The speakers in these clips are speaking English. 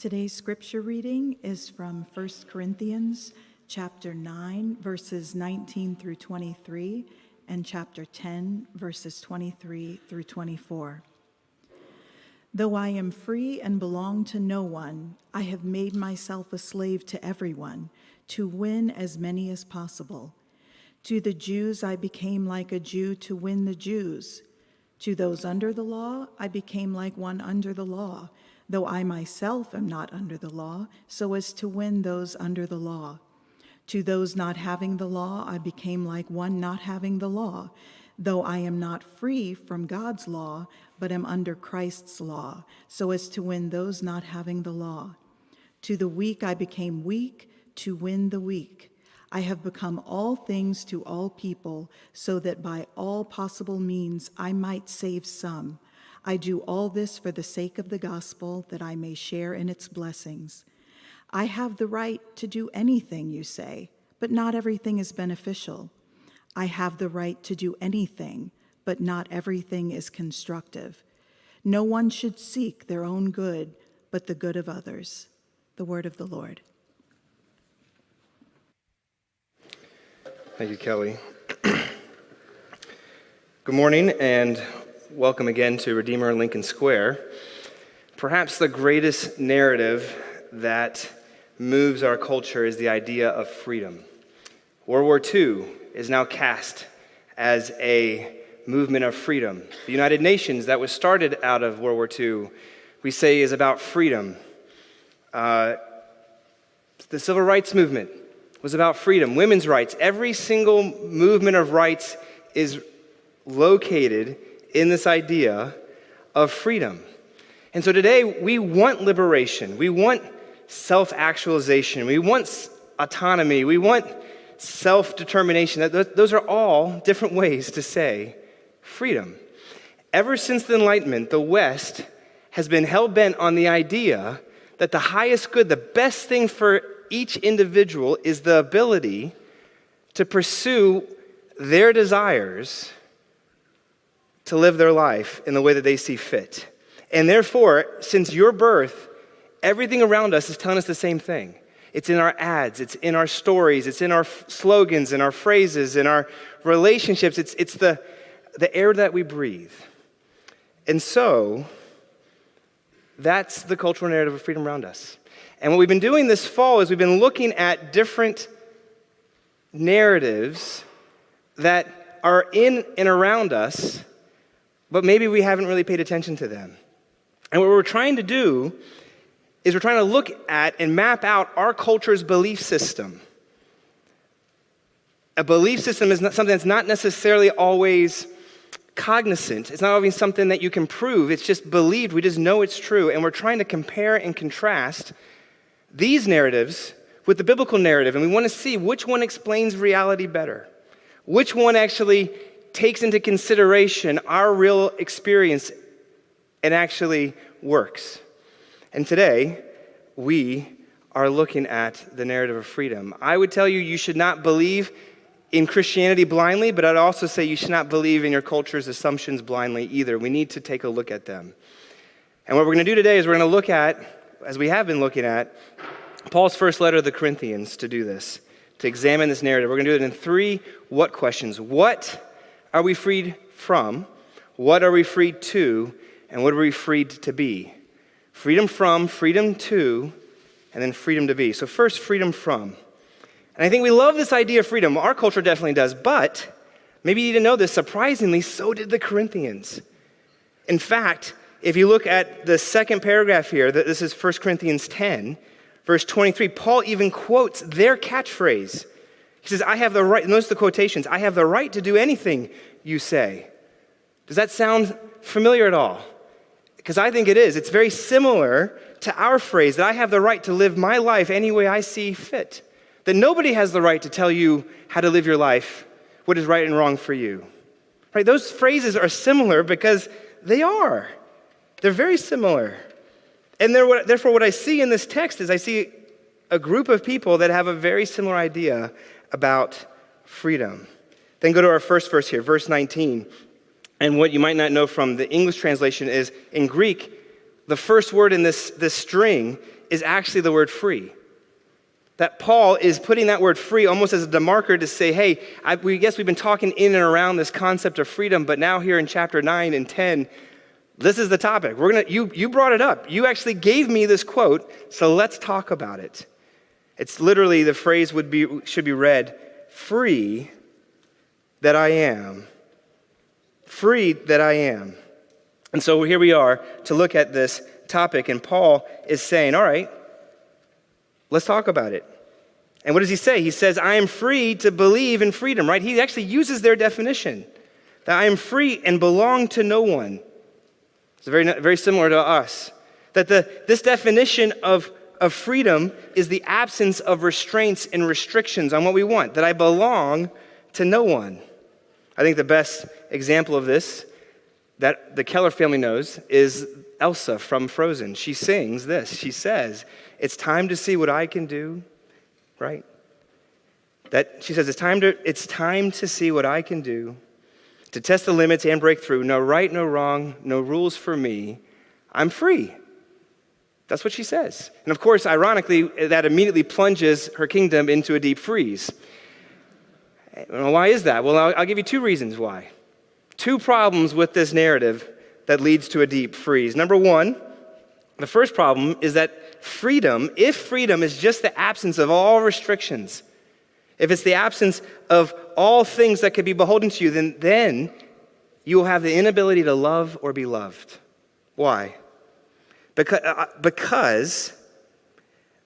Today's scripture reading is from 1 Corinthians chapter 9, verses 19 through 23, and chapter 10, verses 23 through 24. Though I am free and belong to no one, I have made myself a slave to everyone, to win as many as possible. To the Jews I became like a Jew to win the Jews. To those under the law I became like one under the law, though I myself am not under the law, so as to win those under the law. To those not having the law I became like one not having the law, though I am not free from God's law, but am under Christ's law, so as to win those not having the law. To the weak I became weak, to win the weak. I have become all things to all people, so that by all possible means I might save some. I do all this for the sake of the gospel, that I may share in its blessings. I have the right to do anything, you say, but not everything is beneficial. I have the right to do anything, but not everything is constructive. No one should seek their own good, but the good of others. The word of the Lord. Thank you, Kelly. Good morning, and welcome again to Redeemer in Lincoln Square. Perhaps the greatest narrative that moves our culture is the idea of freedom. World War II is now cast as a movement of freedom. The United Nations, that was started out of World War II, we say is about freedom. The Civil Rights Movement was about freedom. Women's rights, every single movement of rights is located in this idea of freedom. And so today we want liberation, we want self-actualization, we want autonomy, we want self-determination. Those are all different ways to say freedom. Ever since the Enlightenment, the West has been hell-bent on the idea that the highest good, the best thing for each individual is the ability to pursue their desires to live their life in the way that they see fit. And therefore, since your birth, everything around us is telling us the same thing. It's in our ads, it's in our stories, it's in our slogans, in our phrases, in our relationships. It's the air that we breathe. And so, that's the cultural narrative of freedom around us. And what we've been doing this fall is we've been looking at different narratives that are in and around us, but maybe we haven't really paid attention to them. And what we're trying to do is we're trying to look at and map out our culture's belief system. A belief system is not something that's not necessarily always cognizant. It's not always something that you can prove. It's just believed. We just know it's true. And we're trying to compare and contrast these narratives with the biblical narrative. And we want to see which one explains reality better. Which one actually takes into consideration our real experience and actually works. And today, we are looking at the narrative of freedom. I would tell you, you should not believe in Christianity blindly, but I'd also say you should not believe in your culture's assumptions blindly either. We need to take a look at them. And what we're going to do today is we're going to look at, as we have been looking at, Paul's first letter to the Corinthians to do this, to examine this narrative. We're going to do it in three what questions. What are we freed from? What are we freed to? And what are we freed to be? Freedom from, freedom to, and then freedom to be. So first, freedom from. And I think we love this idea of freedom. Our culture definitely does, but maybe you didn't know this, surprisingly, so did the Corinthians. In fact, if you look at the second paragraph here, this is 1 Corinthians 10, verse 23, Paul even quotes their catchphrase. He says, I have the right, notice the quotations, I have the right to do anything you say. Does that sound familiar at all? Because I think it is. It's very similar to our phrase that I have the right to live my life any way I see fit. That nobody has the right to tell you how to live your life, what is right and wrong for you. Right? Those phrases are similar because they are. They're very similar. And therefore, what I see in this text is I see a group of people that have a very similar idea about freedom. Then go to our first verse here, verse 19. And what you might not know from the English translation is, in Greek, the first word in this string is actually the word free. That Paul is putting that word free almost as a demarker to say, hey, we guess we've been talking in and around this concept of freedom, but now here in chapter 9 and 10, this is the topic. You brought it up. You actually gave me this quote, so let's talk about it. It's literally, the phrase should be read, free that I am. Free that I am. And so here we are to look at this topic, and Paul is saying, all right, let's talk about it. And what does he say? He says, I am free to believe in freedom, right? He actually uses their definition, that I am free and belong to no one. It's very, very similar to us. That this definition of freedom is the absence of restraints and restrictions on what we want, that I belong to no one. I think the best example of this that the Keller family knows is Elsa from Frozen. She sings this. She says, it's time to see what I can do, right? She says, it's time to see what I can do, to test the limits and break through. No right, no wrong, no rules for me. I'm free. That's what she says. And of course, ironically, that immediately plunges her kingdom into a deep freeze. Well, why is that? Well, I'll give you two reasons why. Two problems with this narrative that leads to a deep freeze. Number one, the first problem is that if freedom is just the absence of all restrictions, if it's the absence of all things that could be beholden to you, then you will have the inability to love or be loved. Why? Because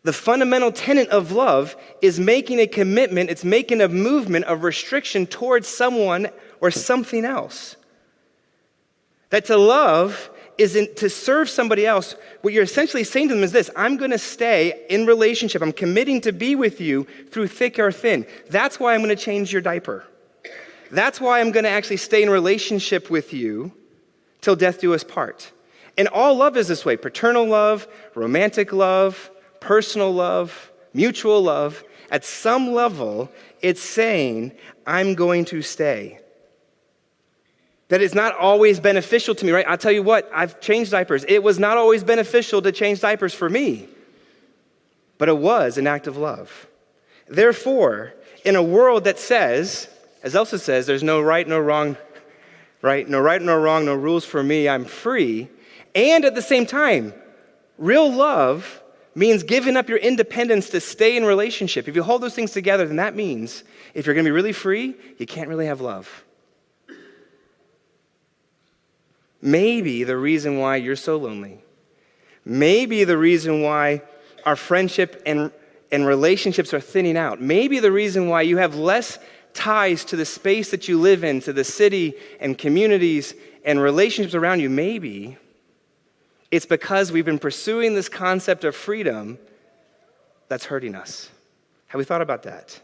the fundamental tenet of love is making a commitment, it's making a movement of restriction towards someone or something else. That to love isn't to serve somebody else. What you're essentially saying to them is this: I'm going to stay in relationship. I'm committing to be with you through thick or thin. That's why I'm going to change your diaper. That's why I'm going to actually stay in relationship with you till death do us part. And all love is this way: paternal love, romantic love, personal love, mutual love. At some level, it's saying, I'm going to stay. That it's not always beneficial to me, right? I'll tell you what, I've changed diapers. It was not always beneficial to change diapers for me, but it was an act of love. Therefore, in a world that says, as Elsa says, there's no right, no wrong, right? No right, no wrong, no rules for me, I'm free. And at the same time, real love means giving up your independence to stay in relationship. If you hold those things together, then that means if you're going to be really free, you can't really have love. Maybe the reason why you're so lonely, maybe the reason why our friendship and relationships are thinning out, maybe the reason why you have less ties to the space that you live in, to the city and communities and relationships around you, maybe it's because we've been pursuing this concept of freedom that's hurting us. Have we thought about that?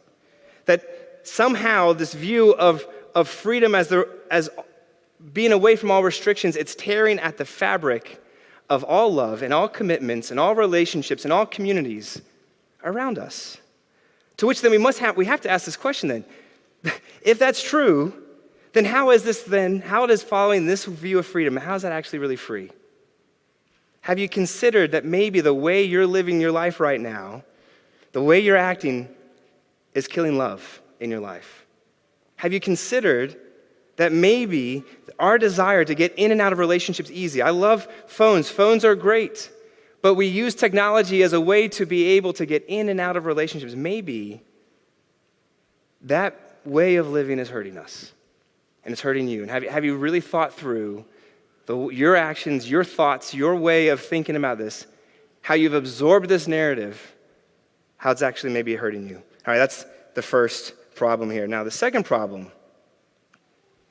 That somehow this view of freedom as being away from all restrictions, it's tearing at the fabric of all love and all commitments and all relationships and all communities around us. To which then we have to ask this question then. If that's true, then how does following this view of freedom, how is that actually really free? Have you considered that maybe the way you're living your life right now, the way you're acting, is killing love in your life? Have you considered that maybe our desire to get in and out of relationships easy? I love phones. Phones are great. But we use technology as a way to be able to get in and out of relationships. Maybe that way of living is hurting us. And it's hurting you. And have you really thought through your actions, your thoughts, your way of thinking about this, how you've absorbed this narrative, how it's actually maybe hurting you? All right, that's the first problem here. Now, the second problem,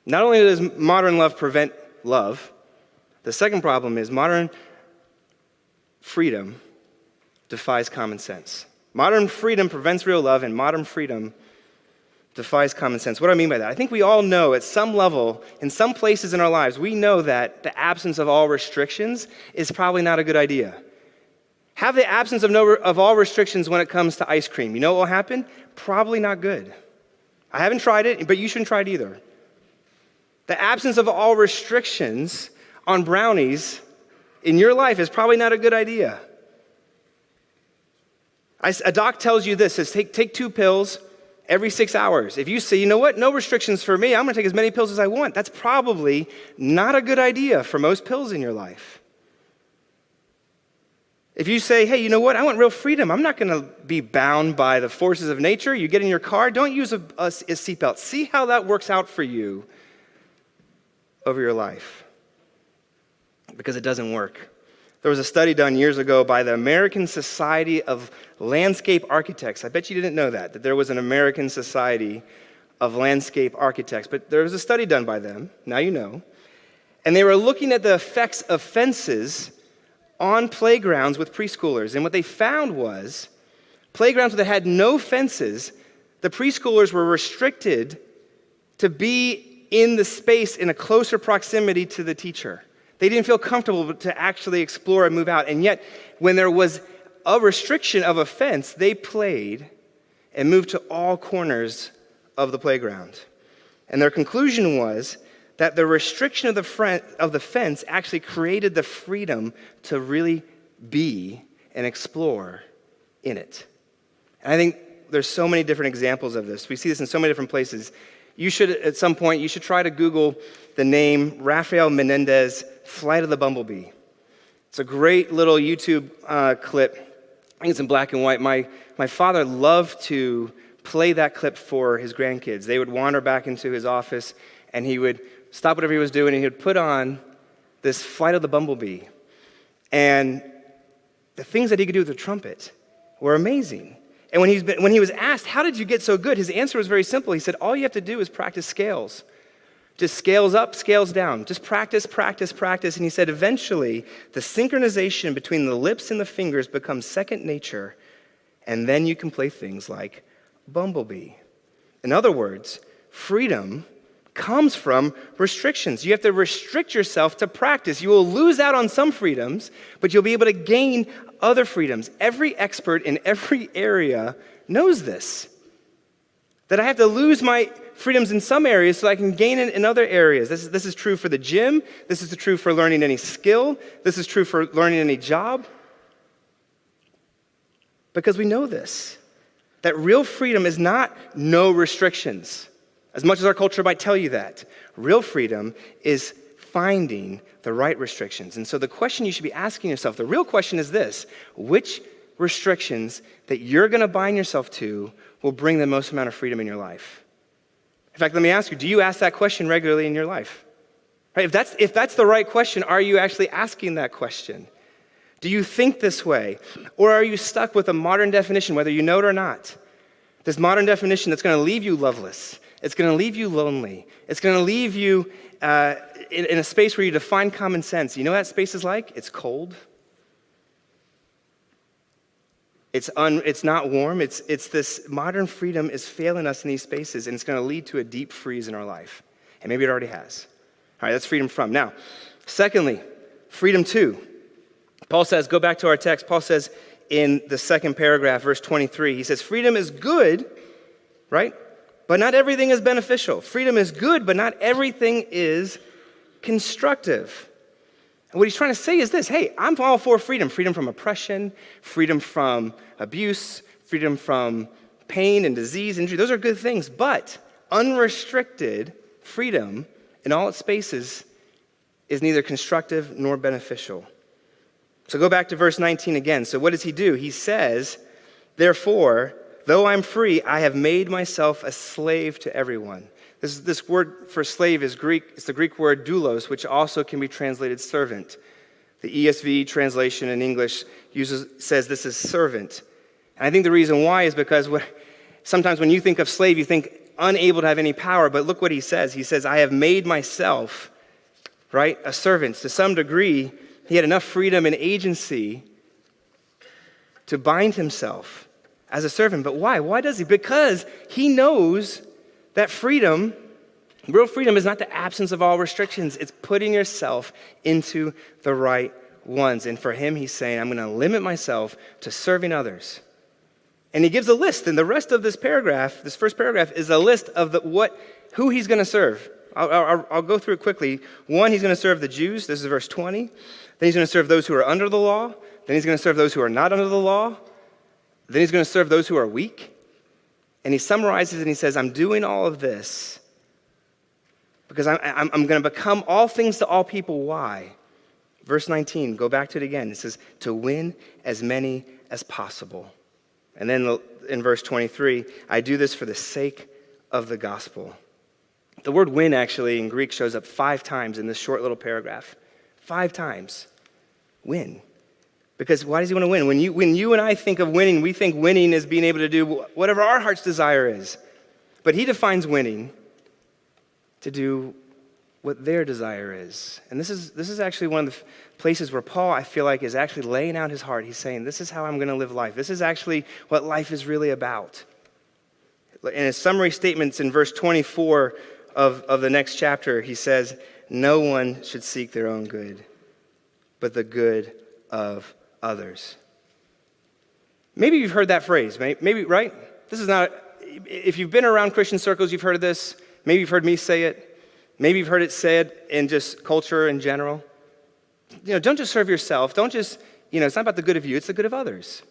not only does modern love prevent love, the second problem is modern freedom defies common sense. Modern freedom prevents real love, and modern freedom defies common sense. What do I mean by that? I think we all know at some level, in some places in our lives, we know that the absence of all restrictions is probably not a good idea. Have the absence of all restrictions when it comes to ice cream. You know what will happen? Probably not good. I haven't tried it, but you shouldn't try it either. The absence of all restrictions on brownies in your life is probably not a good idea. A doc tells you this, says take 2 pills every 6 hours. If you say, you know what, no restrictions for me, I'm going to take as many pills as I want, that's probably not a good idea for most pills in your life. If you say, hey, you know what, I want real freedom, I'm not going to be bound by the forces of nature, you get in your car, don't use a seatbelt. See how that works out for you over your life. Because it doesn't work. There was a study done years ago by the American Society of Landscape Architects. I bet you didn't know that there was an American Society of Landscape Architects. But there was a study done by them, now you know. And they were looking at the effects of fences on playgrounds with preschoolers. And what they found was, playgrounds that had no fences, the preschoolers were restricted to be in the space in a closer proximity to the teacher. They didn't feel comfortable to actually explore and move out. And yet, when there was a restriction of a fence, they played and moved to all corners of the playground. And their conclusion was that the restriction of the fence actually created the freedom to really be and explore in it. And I think there's so many different examples of this. We see this in so many different places. You should, at some point, you should try to Google the name Rafael Menendez, Flight of the Bumblebee. It's a great little YouTube clip. I think it's in black and white. My father loved to play that clip for his grandkids. They would wander back into his office, and he would stop whatever he was doing, and he would put on this Flight of the Bumblebee. And the things that he could do with the trumpet were amazing. And when he was asked, how did you get so good? His answer was very simple. He said, all you have to do is practice scales. Just scales up, scales down. Just practice, practice, practice. And he said, eventually, the synchronization between the lips and the fingers becomes second nature, and then you can play things like Bumblebee. In other words, freedom comes from restrictions. You have to restrict yourself to practice. You will lose out on some freedoms, but you'll be able to gain other freedoms. Every expert in every area knows this. That I have to lose my freedoms in some areas so I can gain it in other areas. This is true for the gym. This is true for learning any skill. This is true for learning any job. Because we know this. That real freedom is not no restrictions. As much as our culture might tell you that. Real freedom is finding the right restrictions. And so the question you should be asking yourself, the real question is this: which restrictions that you're going to bind yourself to will bring the most amount of freedom in your life? In fact, let me ask you, do you ask that question regularly in your life? Right? If that's the right question, are you actually asking that question? Do you think this way? Or are you stuck with a modern definition, whether you know it or not? This modern definition that's going to leave you loveless. It's going to leave you lonely. It's going to leave you in a space where you define common sense. You know what that space is like? It's cold. It's not warm. It's this modern freedom is failing us in these spaces, and it's going to lead to a deep freeze in our life. And maybe it already has. All right, that's freedom from. Now, secondly, freedom to. Paul says, go back to our text. Paul says in the second paragraph, verse 23, he says, freedom is good, right? But not everything is beneficial. Freedom is good, but not everything is constructive. And what he's trying to say is this: hey, I'm all for freedom. Freedom from oppression, freedom from abuse, freedom from pain and disease, injury. Those are good things. But unrestricted freedom in all its spaces is neither constructive nor beneficial. So go back to verse 19 again. So what does he do? He says, therefore, though I'm free, I have made myself a slave to everyone. This word for slave is Greek. It's the Greek word doulos, which also can be translated servant. The ESV translation in English says this is servant. And I think the reason why is because sometimes when you think of slave, you think unable to have any power. But look what he says. He says, I have made myself, right, a servant. To some degree, he had enough freedom and agency to bind himself as a servant. But why? Why does he? Because he knows that freedom, real freedom, is not the absence of all restrictions. It's putting yourself into the right ones. And for him, he's saying, I'm going to limit myself to serving others. And he gives a list. And the rest of this paragraph, this first paragraph, is a list of who he's going to serve. I'll go through it quickly. One, he's going to serve the Jews. This is verse 20. Then he's going to serve those who are under the law. Then he's going to serve those who are not under the law. Then he's going to serve those who are weak. And he summarizes and he says, I'm doing all of this because I'm going to become all things to all people. Why? Verse 19, go back to it again. It says, to win as many as possible. And then in verse 23, I do this for the sake of the gospel. The word win actually in Greek shows up 5 times in this short little paragraph. 5 times. Win. Because why does he want to win? When you and I think of winning, we think winning is being able to do whatever our heart's desire is. But he defines winning to do what their desire is. And this is actually one of the places where Paul, I feel like, is actually laying out his heart. He's saying, this is how I'm going to live life. This is actually what life is really about. In his summary statements in verse 24 of the next chapter, he says, no one should seek their own good, but the good of others. Maybe you've heard that phrase, maybe, right? This is not, if you've been around Christian circles, you've heard of this. Maybe you've heard me say it. Maybe you've heard it said in just culture in general. Don't just serve yourself. Don't just, it's not about the good of you, it's the good of others.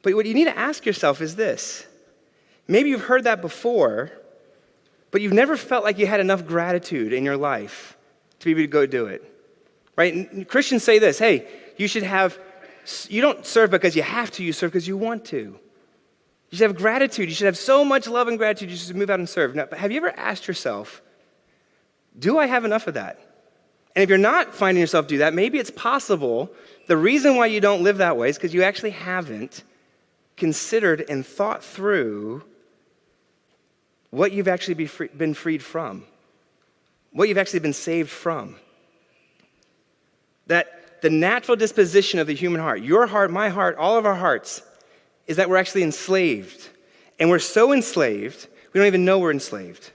But what you need to ask yourself is this. Maybe you've heard that before, but you've never felt like you had enough gratitude in your life to be able to go do it. Right? And Christians say this, hey, you don't serve because you have to, you serve because you want to. You should have gratitude. You should have so much love and gratitude, you should move out and serve. Now, have you ever asked yourself, do I have enough of that? And if you're not finding yourself do that, maybe it's possible the reason why you don't live that way is because you actually haven't considered and thought through what you've actually been freed from, what you've actually been saved from. That the natural disposition of the human heart, your heart, my heart, all of our hearts, is that we're actually enslaved. And we're so enslaved, we don't even know we're enslaved.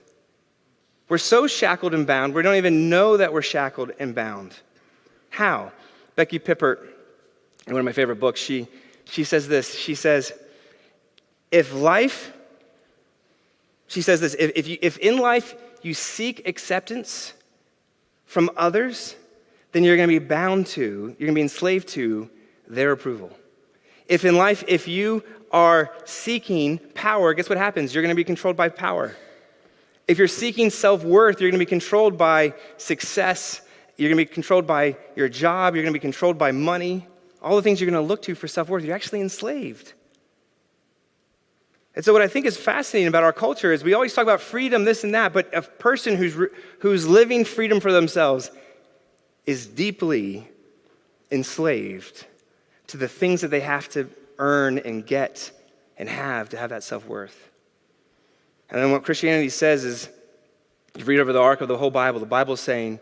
We're so shackled and bound, we don't even know that we're shackled and bound. How? Becky Pippert, in one of my favorite books, she says this. She says, if in life you seek acceptance from others, then you're going to be enslaved to their approval. If in life, if you are seeking power, guess what happens? You're going to be controlled by power. If you're seeking self-worth, you're going to be controlled by success. You're going to be controlled by your job. You're going to be controlled by money. All the things you're going to look to for self-worth, you're actually enslaved. And so what I think is fascinating about our culture is we always talk about freedom, this and that, but a person who's living freedom for themselves is deeply enslaved to the things that they have to earn and get and have to have that self-worth. And then what Christianity says is, you read over the arc of the whole Bible, the Bible is saying,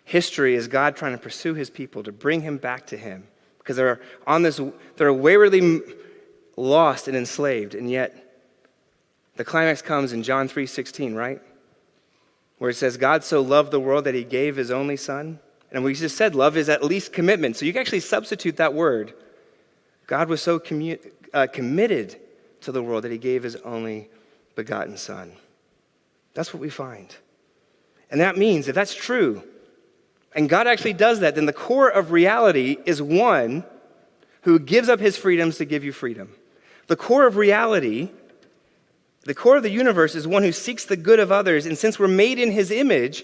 history is God trying to pursue his people to bring him back to him. Because they're waywardly lost and enslaved, and yet the climax comes in John 3:16, right? Where it says, God so loved the world that he gave his only son. And we just said love is at least commitment. So you can actually substitute that word. God was so committed to the world that he gave his only begotten son. That's what we find. And that means, if that's true, and God actually does that, then the core of reality is one who gives up his freedoms to give you freedom. The core of reality, the core of the universe is one who seeks the good of others, and since we're made in his image,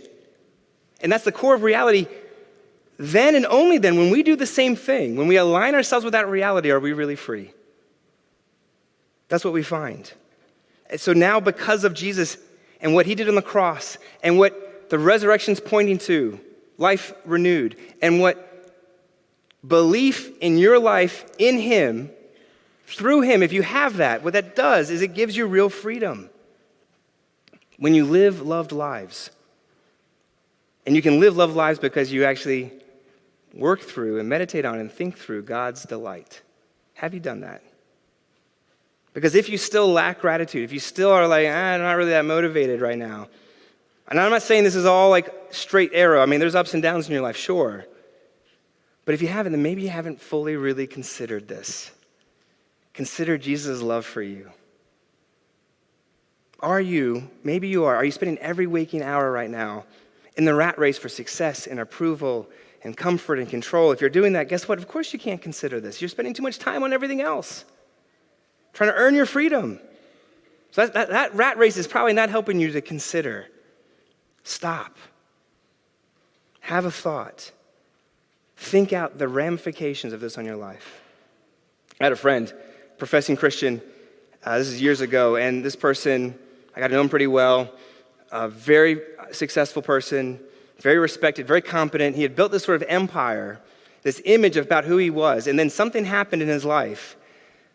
and that's the core of reality, then and only then, when we do the same thing, when we align ourselves with that reality, are we really free. That's what we find. And so now, because of Jesus and what he did on the cross, and what the resurrection's pointing to, life renewed, and what belief in your life in him, through him, if you have that, what that does is it gives you real freedom. When you live loved lives. And you can live loved lives because you actually work through and meditate on and think through God's delight. Have you done that? Because if you still lack gratitude, if you still are like, I'm not really that motivated right now, and I'm not saying this is all like straight arrow. I mean, there's ups and downs in your life, sure. But if you haven't, then maybe you haven't fully really considered this. Consider Jesus' love for you. Are you spending every waking hour right now in the rat race for success and approval and comfort and control. If you're doing that, guess what? Of course you can't consider this. You're spending too much time on everything else, trying to earn your freedom. So that rat race is probably not helping you to consider. Stop. Have a thought. Think out the ramifications of this on your life. I had a friend, professing Christian, this is years ago, and this person, I got to know him pretty well, a very successful person, very respected, very competent. He had built this sort of empire, this image about who he was, and then something happened in his life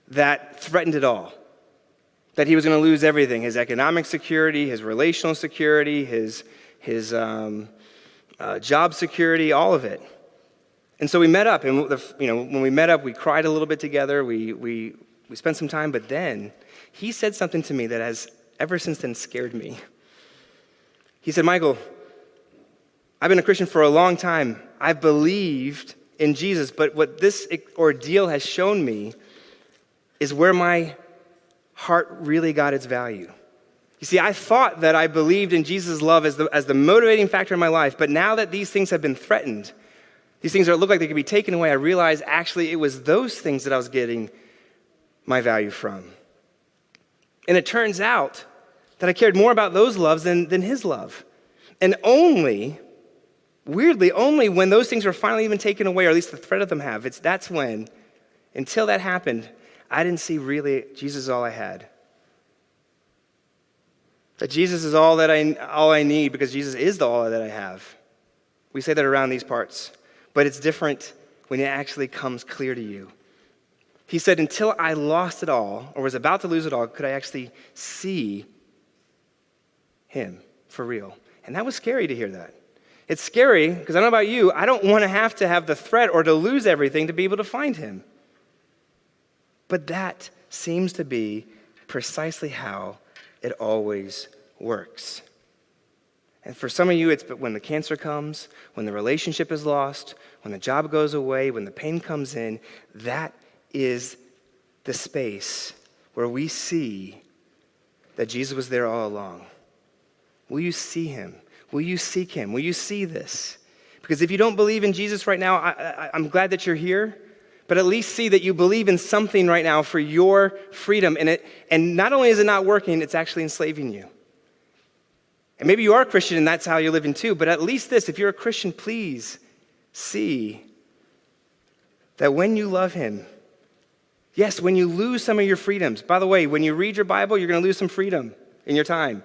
that threatened it all. That he was going to lose everything, his economic security, his relational security, his job security, all of it. And so we met up, and when we met up, we cried a little bit together, we spent some time, but then he said something to me that has ever since then scared me. He said, Michael, I've been a Christian for a long time. I've believed in Jesus, but what this ordeal has shown me is where my heart really got its value. You see, I thought that I believed in Jesus' love as the motivating factor in my life, but now that these things have been threatened, these things that look like they could be taken away, I realized actually it was those things that I was getting my value from. And it turns out that I cared more about those loves than his love. And weirdly, only when those things were finally even taken away, or at least the threat of them that's when, until that happened, I didn't see really Jesus is all I had. That Jesus is all I need because Jesus is the all that I have. We say that around these parts, but it's different when it actually comes clear to you. He said, until I lost it all, or was about to lose it all, could I actually see him for real. And that was scary to hear that. It's scary because I don't know about you, I don't want to have the threat or to lose everything to be able to find him. But that seems to be precisely how it always works. And for some of you, it's when the cancer comes, when the relationship is lost, when the job goes away, when the pain comes in, that is the space where we see that Jesus was there all along. Will you see him? Will you seek him? Will you see this? Because if you don't believe in Jesus right now, I'm glad that you're here, but at least see that you believe in something right now for your freedom. And not only is it not working, it's actually enslaving you. And maybe you are a Christian and that's how you're living too, but at least this, if you're a Christian, please see that when you love him, yes, when you lose some of your freedoms, by the way, when you read your Bible, you're going to lose some freedom in your time.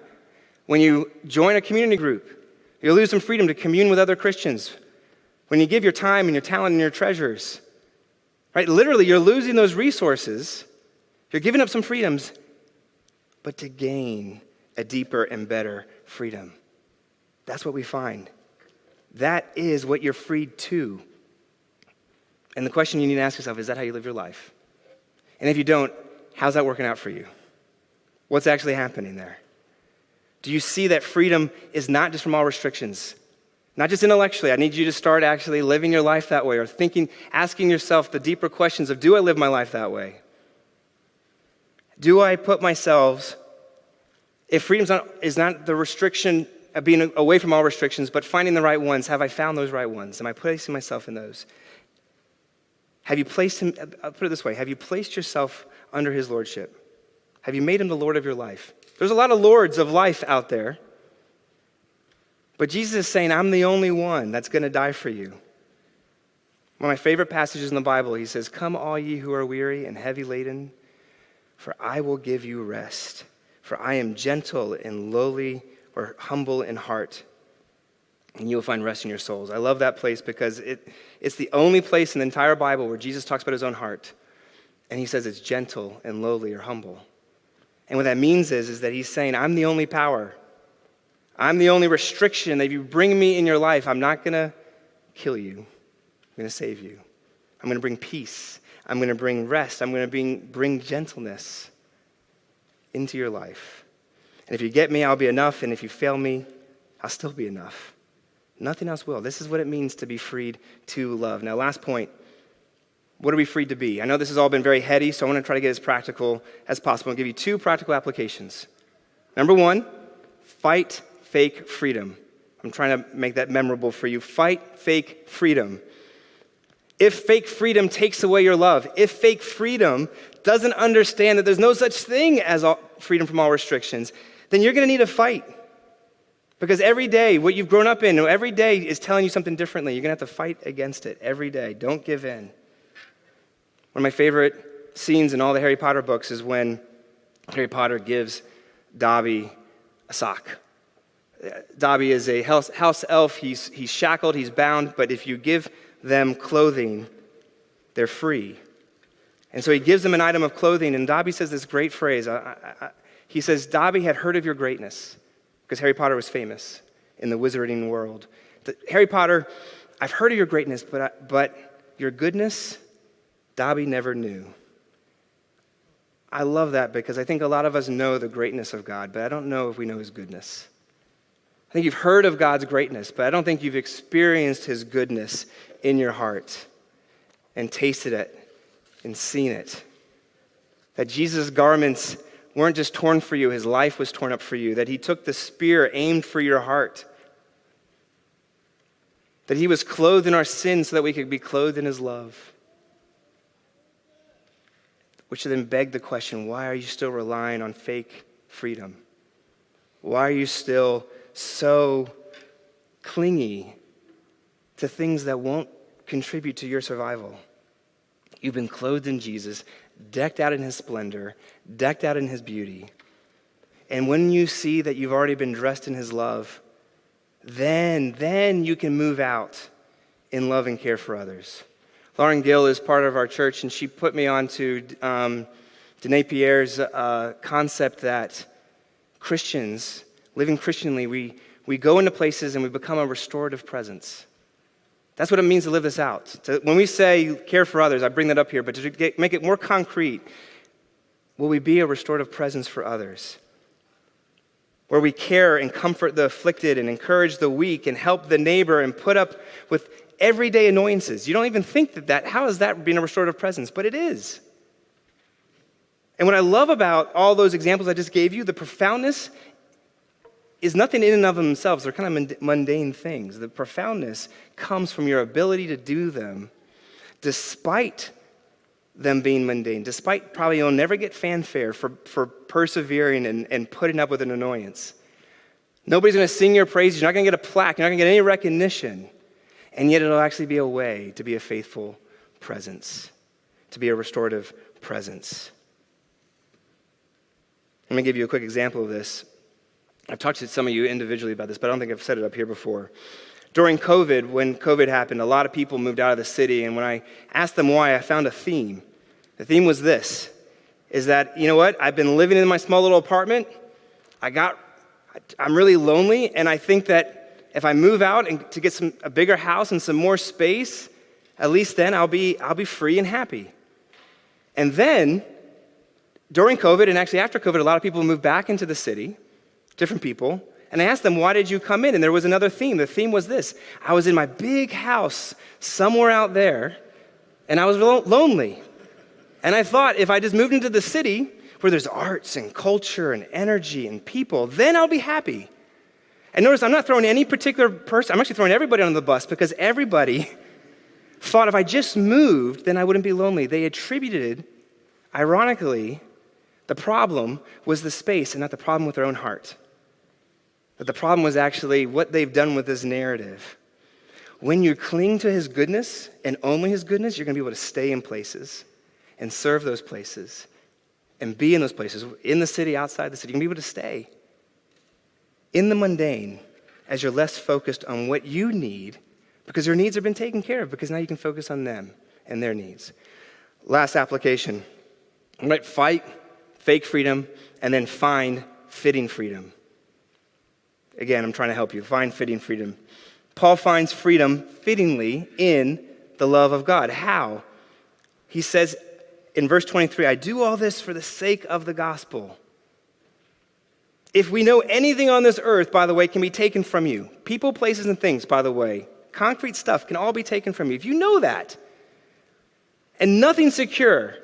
When you join a community group, you'll lose some freedom to commune with other Christians. When you give your time and your talent and your treasures, right? Literally, you're losing those resources. You're giving up some freedoms, but to gain a deeper and better freedom. That's what we find. That is what you're freed to. And the question you need to ask yourself, is that how you live your life? And if you don't, how's that working out for you? What's actually happening there? Do you see that freedom is not just from all restrictions? Not just intellectually. I need you to start actually living your life that way, or asking yourself the deeper questions of, do I live my life that way? Do I put myself, if freedom is not the restriction of being away from all restrictions, but finding the right ones, have I found those right ones? Am I placing myself in those? Have you placed him, I'll put it this way, have you placed yourself under his lordship? Have you made him the Lord of your life? There's a lot of lords of life out there. But Jesus is saying, I'm the only one that's going to die for you. One of my favorite passages in the Bible, he says, come all ye who are weary and heavy laden, for I will give you rest. For I am gentle and lowly, or humble in heart, and you will find rest in your souls. I love that place because it's the only place in the entire Bible where Jesus talks about his own heart. And he says it's gentle and lowly or humble. And what that means is that he's saying, I'm the only power. I'm the only restriction that if you bring me in your life, I'm not going to kill you. I'm going to save you. I'm going to bring peace. I'm going to bring rest. I'm going to bring gentleness into your life. And if you get me, I'll be enough. And if you fail me, I'll still be enough. Nothing else will. This is what it means to be freed to love. Now, last point. What are we freed to be? I know this has all been very heady, so I want to try to get as practical as possible and give you two practical applications. Number one, fight fake freedom. I'm trying to make that memorable for you. Fight fake freedom. If fake freedom takes away your love, if fake freedom doesn't understand that there's no such thing as freedom from all restrictions, then you're going to need to fight. Because every day, what you've grown up in, every day is telling you something differently. You're going to have to fight against it every day. Don't give in. One of my favorite scenes in all the Harry Potter books is when Harry Potter gives Dobby a sock. Dobby is a house elf. He's shackled, he's bound, but if you give them clothing, they're free. And so he gives them an item of clothing, and Dobby says this great phrase. He says, Dobby had heard of your greatness, because Harry Potter was famous in the wizarding world. Harry Potter, I've heard of your greatness, but your goodness, Dobby never knew. I love that because I think a lot of us know the greatness of God, but I don't know if we know his goodness. I think you've heard of God's greatness, but I don't think you've experienced his goodness in your heart and tasted it and seen it. That Jesus' garments weren't just torn for you, his life was torn up for you. That he took the spear aimed for your heart. That he was clothed in our sins so that we could be clothed in his love. Which then begged the question, why are you still relying on fake freedom? Why are you still so clingy to things that won't contribute to your survival? You've been clothed in Jesus, decked out in his splendor, decked out in his beauty. And when you see that you've already been dressed in his love, then you can move out in love and care for others. Lauren Gill is part of our church, and she put me on to Danae Pierre's concept that Christians, living Christianly, we go into places and we become a restorative presence. That's what it means to live this out. When we say care for others, I bring that up here, but to make it more concrete, will we be a restorative presence for others? Where we care and comfort the afflicted and encourage the weak and help the neighbor and put up with everyday annoyances. You don't even think how is that being a restorative presence? But it is. And what I love about all those examples I just gave you, the profoundness is nothing in and of themselves. They're kind of mundane things. The profoundness comes from your ability to do them despite them being mundane, despite probably you'll never get fanfare for persevering and putting up with an annoyance. Nobody's going to sing your praises. You're not going to get a plaque. You're not going to get any recognition. And yet it'll actually be a way to be a faithful presence, to be a restorative presence. Let me give you a quick example of this. I've talked to some of you individually about this, but I don't think I've said it up here before. During COVID, when COVID happened, a lot of people moved out of the city, and when I asked them why, I found a theme. The theme was this, is that, you know what, I've been living in my small little apartment, I'm really lonely, and I think that if I move out and to get a bigger house and some more space, at least then I'll be free and happy. And then, during COVID, and actually after COVID, a lot of people moved back into the city, different people, and I asked them, why did you come in? And there was another theme. The theme was this. I was in my big house somewhere out there, and I was lonely. And I thought, if I just moved into the city, where there's arts and culture and energy and people, then I'll be happy. And notice, I'm not throwing any particular person, I'm actually throwing everybody on the bus, because everybody thought if I just moved, then I wouldn't be lonely. They attributed, ironically, the problem was the space and not the problem with their own heart. That the problem was actually what they've done with this narrative. When you cling to his goodness and only his goodness, you're going to be able to stay in places and serve those places and be in those places, in the city, outside the city. You're going to be able to stay in the mundane as you're less focused on what you need because your needs have been taken care of, because now you can focus on them and their needs. Last application. All right, fight fake freedom and then find fitting freedom. Again, I'm trying to help you. Find fitting freedom. Paul finds freedom fittingly in the love of God. How? He says in verse 23, I do all this for the sake of the gospel. If we know anything on this earth, by the way, can be taken from you. People, places, and things, by the way. Concrete stuff can all be taken from you. If you know that, and nothing's secure,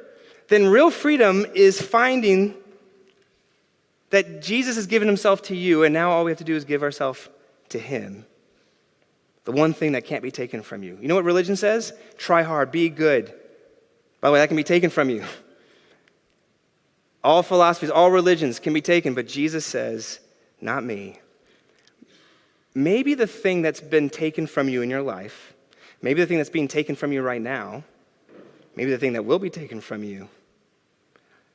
then real freedom is finding that Jesus has given himself to you, and now all we have to do is give ourselves to him, the one thing that can't be taken from you. You know what religion says? Try hard, be good. By the way, that can be taken from you. All philosophies, all religions can be taken, but Jesus says, not me. Maybe the thing that's been taken from you in your life, maybe the thing that's being taken from you right now, maybe the thing that will be taken from you,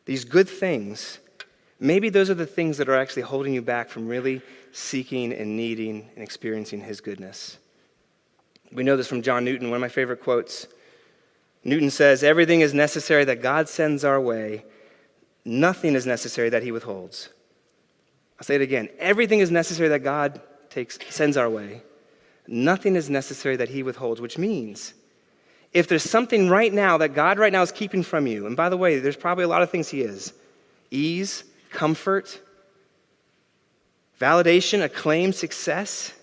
these good things, maybe those are the things that are actually holding you back from really seeking and needing and experiencing his goodness. We know this from John Newton, one of my favorite quotes. Newton says, everything is necessary that God sends our way. Nothing is necessary that he withholds. I'll say it again. Everything is necessary that God sends our way. Nothing is necessary that he withholds, which means if there's something right now that God right now is keeping from you, and by the way, there's probably a lot of things he is. Ease, comfort, validation, acclaim, success.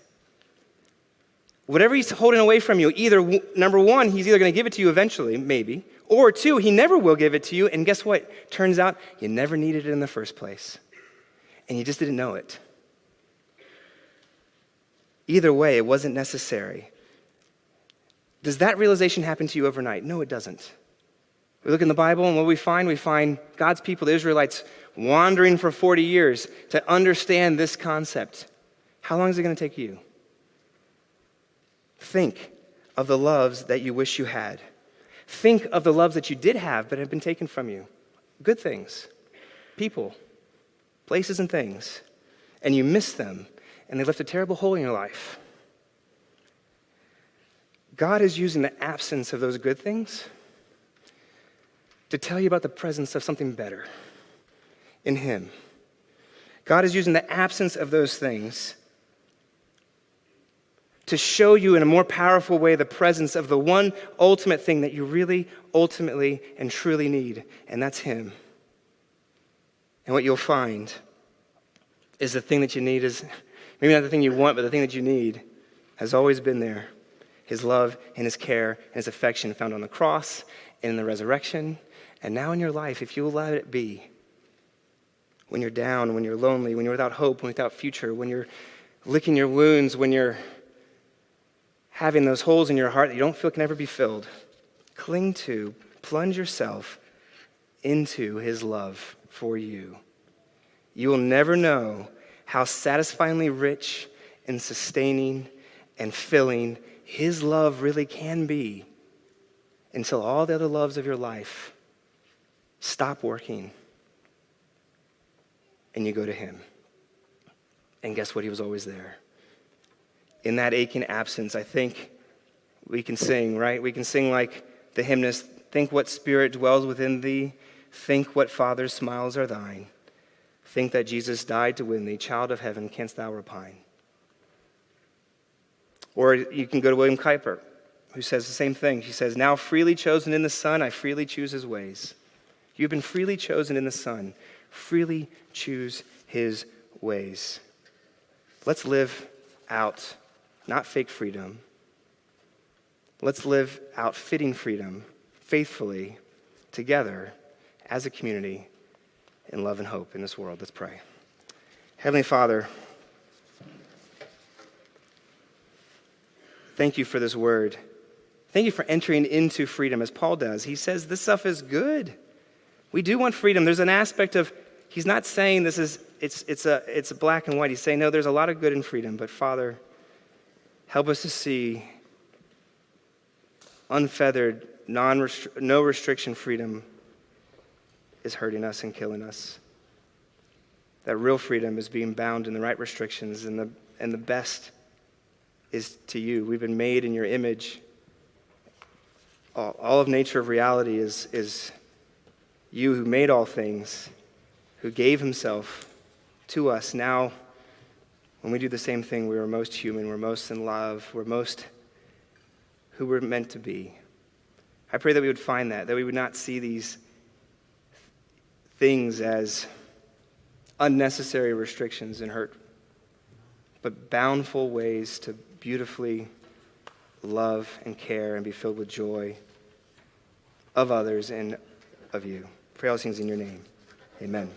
Whatever he's holding away from you, either, number one, he's either going to give it to you eventually, maybe, or two, he never will give it to you, and guess what? Turns out you never needed it in the first place, and you just didn't know it. Either way, it wasn't necessary. Does that realization happen to you overnight? No, it doesn't. We look in the Bible, and what we find God's people, the Israelites, wandering for 40 years to understand this concept. How long is it going to take you? Think of the loves that you wish you had. Think of the loves that you did have but have been taken from you. Good things, people, places and things. And you miss them, and they left a terrible hole in your life. God is using the absence of those good things to tell you about the presence of something better in him. God is using the absence of those things to show you in a more powerful way the presence of the one ultimate thing that you really, ultimately, and truly need, and that's him. And what you'll find is the thing that you need is, maybe not the thing you want, but the thing that you need has always been there. His love and his care and his affection found on the cross and in the resurrection. And now in your life, if you'll let it be, when you're down, when you're lonely, when you're without hope, when you're without future, when you're licking your wounds, when you're having those holes in your heart that you don't feel can ever be filled, cling to, plunge yourself into his love for you. You will never know how satisfyingly rich and sustaining and filling his love really can be until all the other loves of your life stop working and you go to him. And guess what? He was always there. In that aching absence, I think we can sing, right? We can sing like the hymnist, think what spirit dwells within thee, think what Father's smiles are thine, think that Jesus died to win thee, child of heaven, canst thou repine? Or you can go to William Kuyper, who says the same thing. He says, now freely chosen in the Son, I freely choose his ways. You've been freely chosen in the Son. Freely choose his ways. Let's live out, not fake freedom. Let's live out fitting freedom, faithfully, together, as a community, in love and hope in this world. Let's pray. Heavenly Father, thank you for this word. Thank you for entering into freedom as Paul does. He says this stuff is good. We do want freedom. There's an aspect of, he's not saying this is, it's a black and white. He's saying, no, there's a lot of good in freedom. But Father, help us to see unfeathered, no restriction freedom is hurting us and killing us. That real freedom is being bound in the right restrictions, and the best is to you. We've been made in your image. All of nature of reality is you who made all things, who gave himself to us. Now, when we do the same thing, we are most human, we're most in love, we're most who we're meant to be. I pray that we would find that we would not see these things as unnecessary restrictions and hurt, but bountiful ways to beautifully love and care and be filled with joy of others and of you. Pray all these things in your name. Amen.